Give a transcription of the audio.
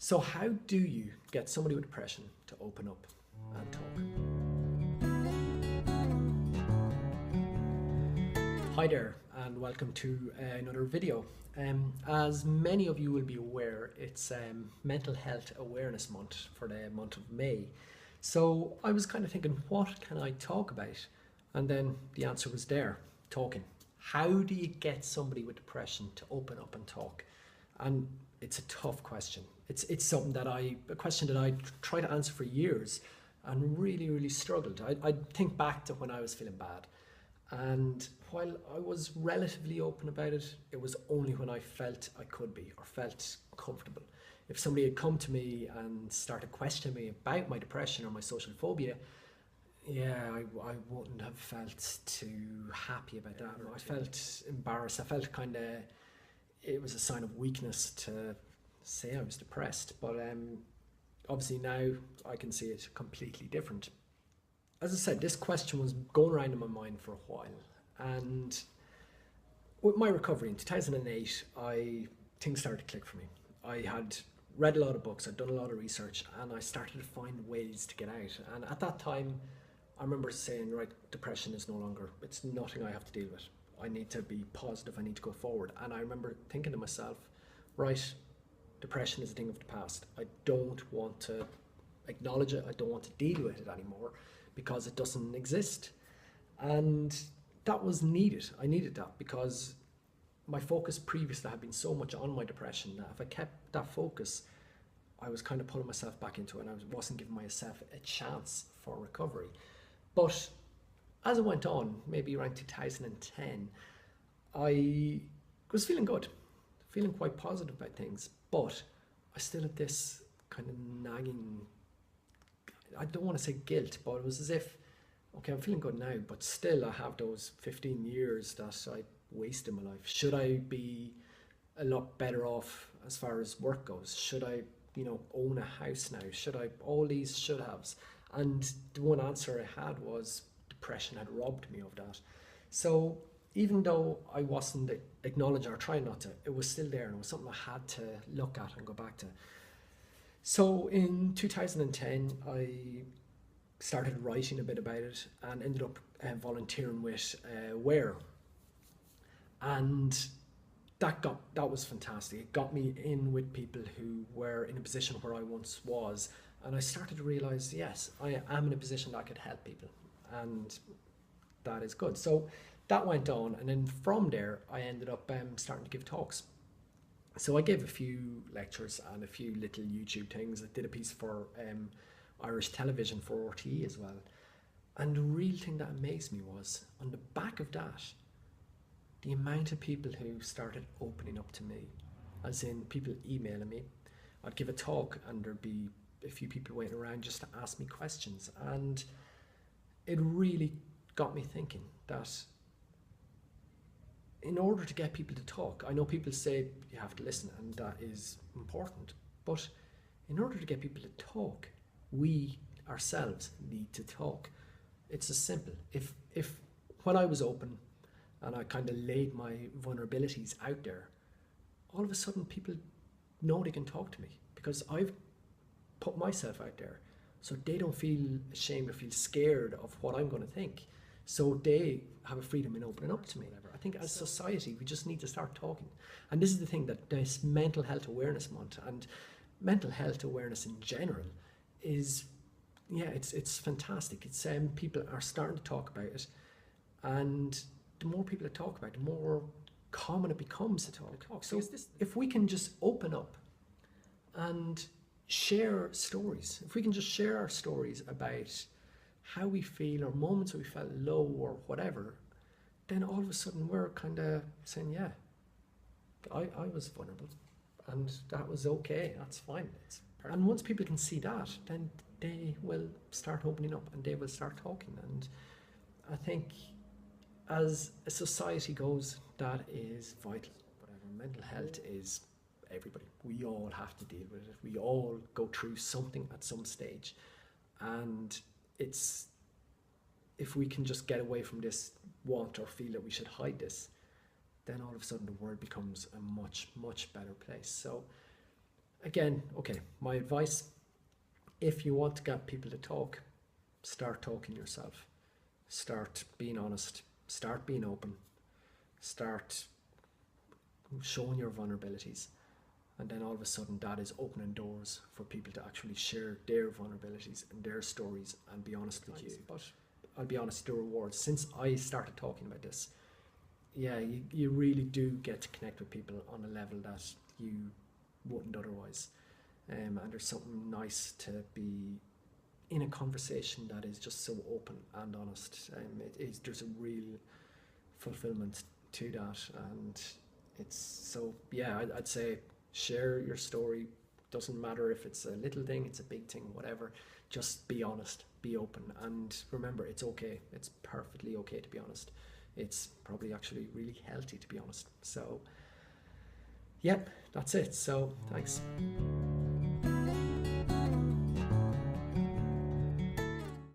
So how do you get somebody with depression to open up and talk? Hi there, and welcome to another video. As many of you will be aware, it's Mental Health Awareness Month for the month of May. So I was kind of thinking, what can I talk about? And then the answer was there, talking. How do you get somebody with depression to open up and talk? And it's a tough question. It's something that a question that I tried to answer for years and really struggled. I think back to when I was feeling bad. And while I was relatively open about it, it was only when I felt I could be or felt comfortable. If somebody had come to me and started questioning me about my depression or my social phobia, I wouldn't have felt too happy about that. I felt embarrassed. I felt kind of it was a sign of weakness to say I was depressed. But obviously now I can see it completely different. As I said, this question was going around in my mind for a while. And with my recovery in 2008, things started to click for me. I had read a lot of books, I'd done a lot of research, and I started to find ways to get out. And at that time, I remember saying, right, depression is no longer, it's nothing I have to deal with. I need to be positive, I need to go forward. And I remember thinking to myself, right, depression is a thing of the past. I don't want to acknowledge it, I don't want to deal with it anymore because it doesn't exist. And that was needed. I needed that because my focus previously had been so much on my depression that if I kept that focus, I was kind of pulling myself back into it and I wasn't giving myself a chance for recovery. But as it went on, maybe around 2010, I was feeling good, feeling quite positive about things, but I still had this kind of nagging, I don't want to say guilt, but it was as if, okay, I'm feeling good now, but still I have those 15 years that I wasted in my life. Should I be a lot better off as far as work goes? Should I, own a house now? Should I, all these should haves? And the one answer I had was depression had robbed me of that. So even though I wasn't acknowledging or trying not to, it was still there and it was something I had to look at and go back to. So in 2010, I started writing a bit about it and ended up volunteering with Where. And that was fantastic. It got me in with people who were in a position where I once was, and I started to realize, yes, I am in a position that I could help people, and that is good. So that went on, and then from there, I ended up starting to give talks. So I gave a few lectures and a few little YouTube things. I did a piece for Irish television for RTE as well. And the real thing that amazed me was, on the back of that, the amount of people who started opening up to me, as in people emailing me. I'd give a talk and there'd be a few people waiting around just to ask me questions. And it really got me thinking that in order to get people to talk, I know people say you have to listen, and that is important, but in order to get people to talk, we ourselves need to talk. It's as simple. If when I was open and I kind of laid my vulnerabilities out there, all of a sudden people know they can talk to me because I've put myself out there, so they don't feel ashamed or feel scared of what I'm going to think. So they have a freedom in opening up to me. I think as society, we just need to start talking. And this is the thing, that this Mental Health Awareness Month and mental health awareness in general is, it's fantastic. It's people are starting to talk about it, and the more people that talk about it, the more common it becomes to talk. So if we can just open up and share stories, if we can just share our stories about how we feel or moments where we felt low or whatever, then all of a sudden we're kind of saying, yeah, I was vulnerable and that was okay, that's fine. And once people can see that, then they will start opening up and they will start talking. And I think as a society goes, that is vital. Whatever, mental health is everybody. We all have to deal with it. We all go through something at some stage. And it's, if we can just get away from this want or feel that we should hide this, then all of a sudden the world becomes a much better place. So Again, okay, my advice, if you want to get people to talk, start talking yourself. Start being honest. Start being open. Start showing your vulnerabilities. And then all of a sudden, that is opening doors for people to actually share their vulnerabilities and their stories and be honest with you. But I'll be honest, the rewards, since I started talking about this, yeah, you really do get to connect with people on a level that you wouldn't otherwise. And there's something nice to be in a conversation that is just so open and honest. There's a real fulfillment to that, and it's so, yeah, I'd say share your story. Doesn't matter if it's a little thing, it's a big thing, whatever. Just be honest, be open, and remember, it's okay. It's perfectly okay to be honest. It's probably actually really healthy to be honest. So, yep, that's it. So, thanks.